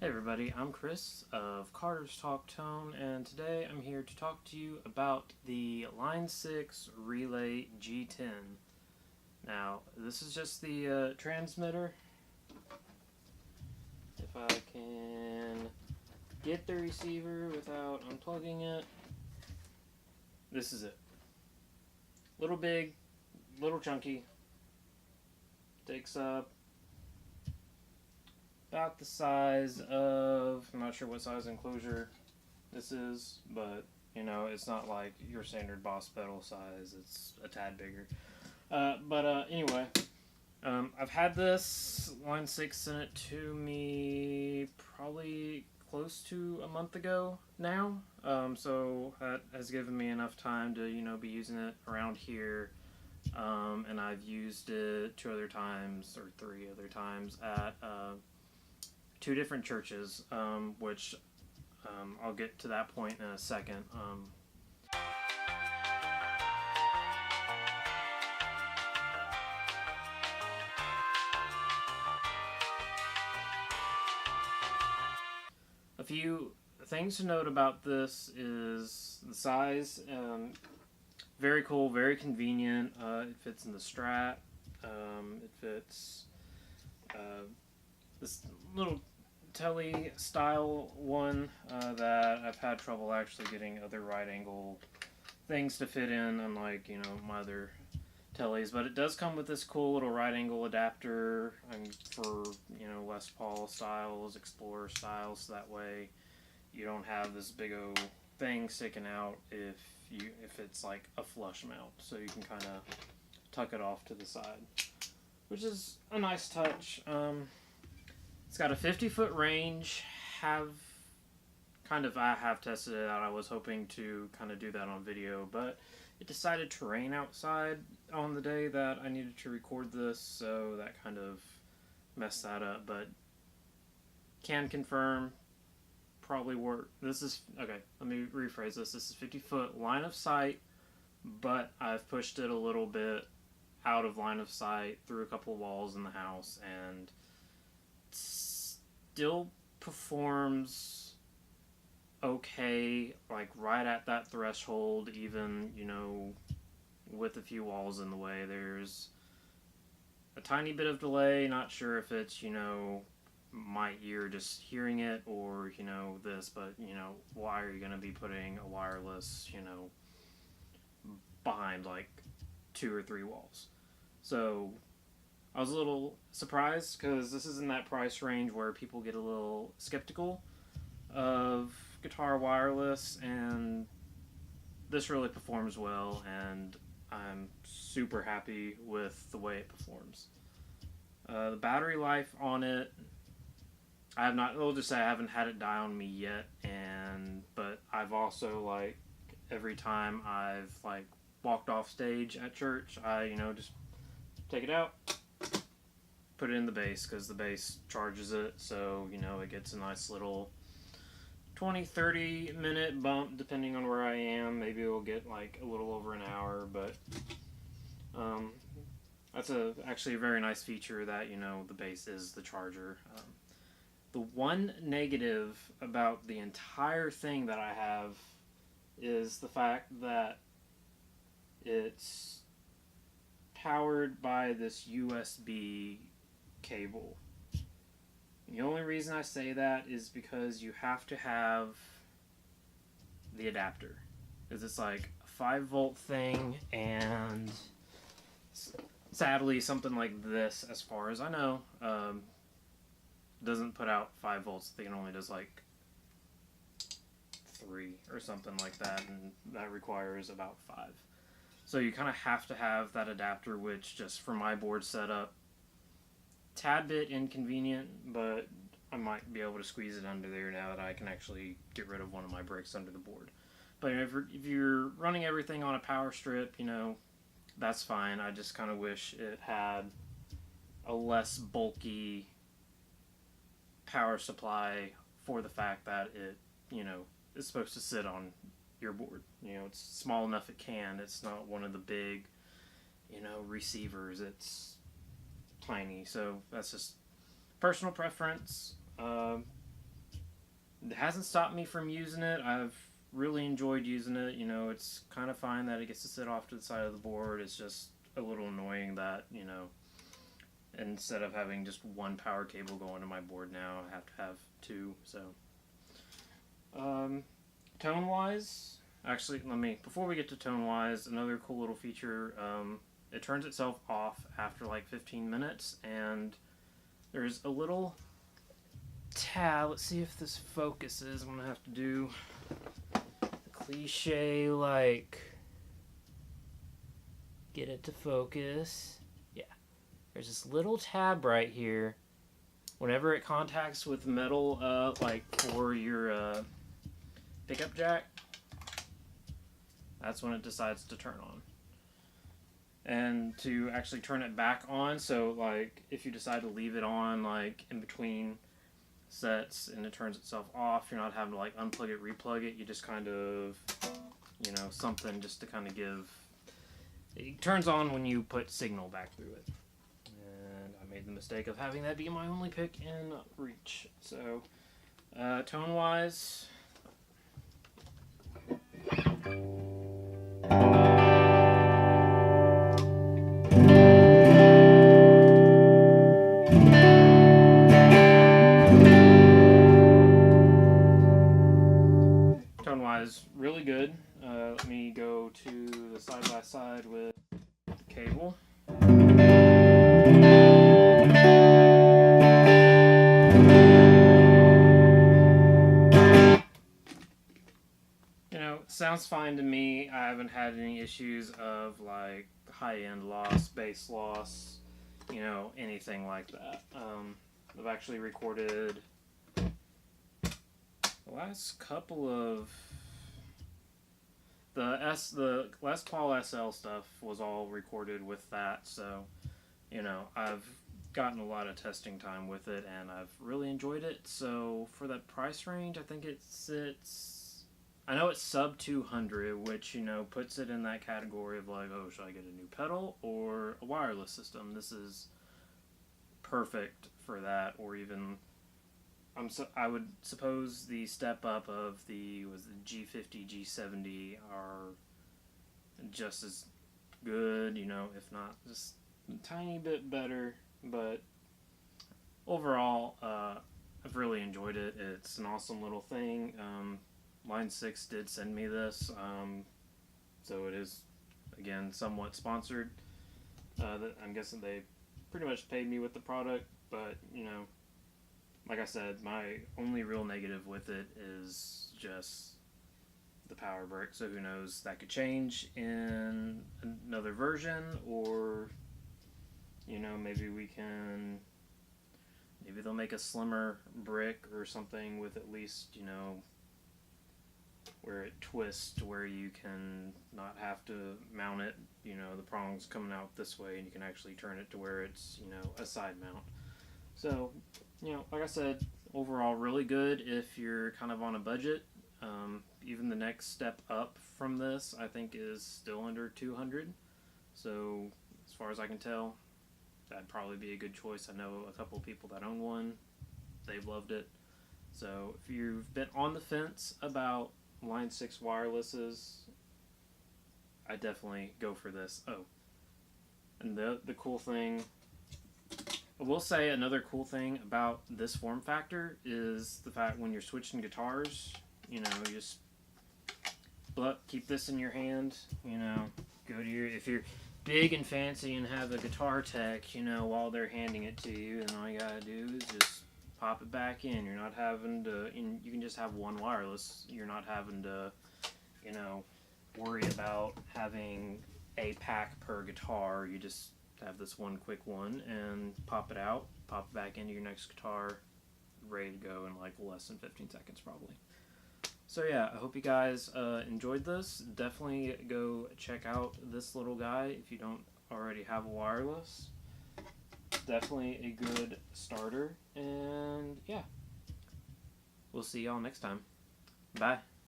Hey everybody, I'm Chris of Carter's Talk Tone, and today I'm here to talk to you about the Line 6 Relay G10. Now, this is just the transmitter. If I can get the receiver without unplugging it, this is it. Little big, little chunky, takes up about the size of, I'm not sure what size enclosure this is, but you know, it's not like your standard Boss pedal size, it's a tad bigger. Anyway, I've had this Line 6 sent it to me probably close to a month ago now, so that has given me enough time to, you know, be using it around here. And I've used it three other times at two different churches, which I'll get to that point in a second. A few things to note about this is the size. Very cool, very convenient. It fits in the Strat. It fits this little telly style one that I've had trouble actually getting other right angle things to fit in, unlike, you know, my other tellies. But it does come with this cool little right angle adapter for, you know, Les Paul styles, Explorer styles, so that way you don't have this big old thing sticking out if it's like a flush mount, so you can kind of tuck it off to the side, which is a nice touch. It's got a 50-foot range. I have tested it out. I was hoping to kind of do that on video, but it decided to rain outside on the day that I needed to record this, so that kind of messed that up. But can confirm, probably work. This is, okay, let me rephrase this. This is 50-foot line of sight, but I've pushed it a little bit out of line of sight through a couple walls in the house, and still performs okay, like right at that threshold, even, you know, with a few walls in the way. There's a tiny bit of delay, not sure if it's, you know, my ear just hearing it or, you know, this, but, you know, why are you going to be putting a wireless, you know, behind like 2 or 3 walls? So I was a little surprised, because this is in that price range where people get a little skeptical of guitar wireless, and this really performs well, and I'm super happy with the way it performs. The battery life on it, I'll just say I haven't had it die on me yet, but I've also, like, every time I've, like, walked off stage at church, I, you know, just take it out, put it in the bass, because the bass charges it, so, you know, it gets a nice little 20-30 minute bump depending on where I am. Maybe we'll get like a little over an hour, but that's actually a very nice feature, that, you know, the bass is the charger. The one negative about the entire thing that I have is the fact that it's powered by this USB cable. The only reason I say that is because you have to have the adapter, because it's like a 5-volt thing, and sadly something like this, as far as I know, doesn't put out 5 volts. I think it only does like 3 or something like that, and that requires about 5. So you kind of have to have that adapter, which just for my board setup, tad bit inconvenient, but I might be able to squeeze it under there now that I can actually get rid of one of my bricks under the board. But if you're running everything on a power strip, you know, that's fine. I just kind of wish it had a less bulky power supply, for the fact that it, you know, is supposed to sit on your board. You know, it's small enough it can. It's not one of the big, you know, receivers. It's tiny. So that's just personal preference. it hasn't stopped me from using it. I've really enjoyed using it. You know, it's kind of fine that it gets to sit off to the side of the board. It's just a little annoying that, you know, instead of having just one power cable going to my board now, I have to have two. So, tone wise, actually, before we get to tone wise, another cool little feature, it turns itself off after like 15 minutes, and there's a little tab. Let's see if this focuses. I'm gonna have to do the cliche, like, get it to focus. Yeah, there's this little tab right here. Whenever it contacts with metal, like for your pickup jack, that's when it decides to turn on. And to actually turn it back on, so like if you decide to leave it on like in between sets and it turns itself off, you're not having to like unplug it, replug it. You just kind of, you know, something just to kind of give. It turns on when you put signal back through it. And I made the mistake of having that be my only pick in reach. So, tone wise. Tone-wise, really good. Let me go to the side-by-side with the cable. You know, sounds fine to me. I haven't had any issues of like high-end loss, bass loss, you know, anything like that. I've actually recorded the last couple of the Les Paul SL stuff was all recorded with that, so you know I've gotten a lot of testing time with it and I've really enjoyed it. So for that price range, I think it sits. I know it's sub 200, which, you know, puts it in that category of like, oh, should I get a new pedal or a wireless system? This is perfect for that, or even. I would suppose the step up of the G50, G70 are just as good, you know, if not just a tiny bit better. But overall, I've really enjoyed it. It's an awesome little thing. Line 6 did send me this, so it is, again, somewhat sponsored. I'm guessing they pretty much paid me with the product, but, you know, like I said, my only real negative with it is just the power brick. So who knows, that could change in another version, or, you know, maybe they'll make a slimmer brick or something with at least, you know, where it twists, where you can not have to mount it, you know, the prongs coming out this way, and you can actually turn it to where it's, you know, a side mount. So, you know, like I said, overall really good if you're kind of on a budget. Even the next step up from this, I think, is still under 200. So, as far as I can tell, that'd probably be a good choice. I know a couple of people that own one. They've loved it. So, if you've been on the fence about Line 6 wirelesses, I definitely go for this. Oh, and the cool thing, I will say another cool thing about this form factor is the fact when you're switching guitars, you know, you just keep this in your hand, you know, go to if you're big and fancy and have a guitar tech, you know, while they're handing it to you, and all you gotta do is just pop it back in. You're not having to, you can just have one wireless. You're not having to, you know, worry about having a pack per guitar. You just have this one quick one and pop it out, pop it back into your next guitar, ready to go in like less than 15 seconds probably. So yeah, I hope you guys enjoyed this. Definitely go check out this little guy if you don't already have a wireless. Definitely a good starter, and yeah, we'll see y'all next time. Bye.